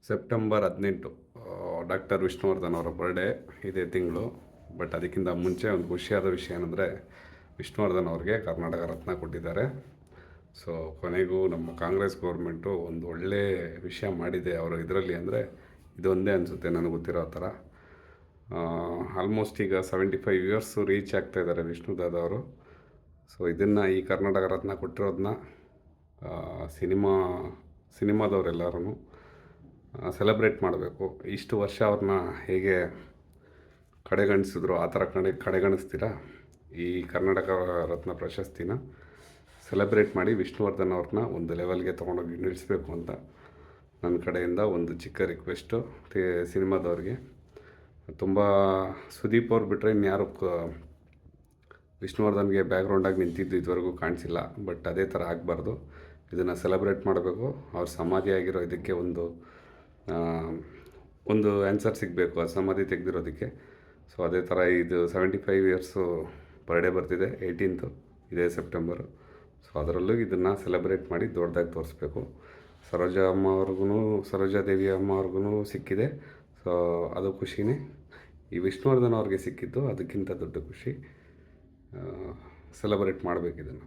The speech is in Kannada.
ಸೆಪ್ಟೆಂಬರ್ 18 ಡಾಕ್ಟರ್ ವಿಷ್ಣುವರ್ಧನ್ ಅವರ ಬರ್ಡೇ ಇದೇ ತಿಂಗಳು. ಬಟ್ ಅದಕ್ಕಿಂತ ಮುಂಚೆ ಒಂದು ಖುಷಿಯಾದ ವಿಷಯ ಏನಂದರೆ ವಿಷ್ಣುವರ್ಧನ್ ಅವ್ರಿಗೆ ಕರ್ನಾಟಕ ರತ್ನ ಕೊಟ್ಟಿದ್ದಾರೆ. ಸೊ ಕೊನೆಗೂ ನಮ್ಮ ಕಾಂಗ್ರೆಸ್ ಗೌರ್ಮೆಂಟು ಒಂದು ಒಳ್ಳೆ ವಿಷಯ ಮಾಡಿದೆ ಅವರು ಇದರಲ್ಲಿ. ಅಂದರೆ ಇದೊಂದೇ ಅನಿಸುತ್ತೆ ನನಗೆ ಗೊತ್ತಿರೋ ಥರ. ಆಲ್ಮೋಸ್ಟ್ ಈಗ 75 ಇಯರ್ಸು ರೀಚ್ ಆಗ್ತಾಯಿದ್ದಾರೆ ವಿಷ್ಣುದಾದ ಅವರು. ಸೊ ಇದನ್ನು ಈ ಕರ್ನಾಟಕ ರತ್ನ ಕೊಟ್ಟಿರೋದನ್ನ ಸಿನಿಮಾದವರೆಲ್ಲರೂ ಸೆಲೆಬ್ರೇಟ್ ಮಾಡಬೇಕು. ಇಷ್ಟು ವರ್ಷ ಅವ್ರನ್ನ ಹೇಗೆ ಕಡೆಗಣಿಸಿದ್ರು ಆ ಥರ ಕಡೆಗಣಿಸ್ತೀರಾ ಈ ಕರ್ನಾಟಕ ರತ್ನ ಪ್ರಶಸ್ತಿನ ಸೆಲೆಬ್ರೇಟ್ ಮಾಡಿ ವಿಷ್ಣುವರ್ಧನ್ ಅವ್ರನ್ನ ಒಂದು ಲೆವೆಲ್ಗೆ ತೊಗೊಂಡೋಗಿ ನಿಲ್ಲಿಸಬೇಕು ಅಂತ ನನ್ನ ಕಡೆಯಿಂದ ಒಂದು ಚಿಕ್ಕ ರಿಕ್ವೆಸ್ಟು ಸಿನಿಮಾದವ್ರಿಗೆ. ತುಂಬ ಸುದೀಪ್ ಅವ್ರು ಬಿಟ್ಟರೆ ಇನ್ಯಾರು ವಿಷ್ಣುವರ್ಧನ್ಗೆ ಬ್ಯಾಕ್ಗ್ರೌಂಡಾಗಿ ನಿಂತಿದ್ದು ಇದುವರೆಗೂ ಕಾಣಿಸಿಲ್ಲ. ಬಟ್ ಅದೇ ಥರ ಆಗಬಾರ್ದು, ಇದನ್ನು ಸೆಲೆಬ್ರೇಟ್ ಮಾಡಬೇಕು. ಅವ್ರ ಸಮಾಧಿ ಆಗಿರೋ ಇದಕ್ಕೆ ಒಂದು ಆನ್ಸರ್ ಸಿಗಬೇಕು, ಆ ಸಮಾಧಿ ತೆಗೆದಿರೋದಕ್ಕೆ. ಸೊ ಅದೇ ಥರ ಇದು 75 ಇಯರ್ಸು ಬರ್ಡೇ ಬರ್ತಿದೆ 18th ಇದೇ ಸೆಪ್ಟೆಂಬರು. ಸೊ ಅದರಲ್ಲೂ ಇದನ್ನು ಸೆಲೆಬ್ರೇಟ್ ಮಾಡಿ ದೊಡ್ಡದಾಗಿ ತೋರಿಸ್ಬೇಕು. ಸರೋಜಾದೇವಿ ಅಮ್ಮ ಅವ್ರಿಗೂ ಸಿಕ್ಕಿದೆ. ಸೊ ಅದು ಖುಷಿನೇ. ಈ ವಿಷ್ಣುವರ್ಧನ್ ಅವ್ರಿಗೆ ಸಿಕ್ಕಿದ್ದು ಅದಕ್ಕಿಂತ ದೊಡ್ಡ ಖುಷಿ. ಸೆಲೆಬ್ರೇಟ್ ಮಾಡಬೇಕು ಇದನ್ನು.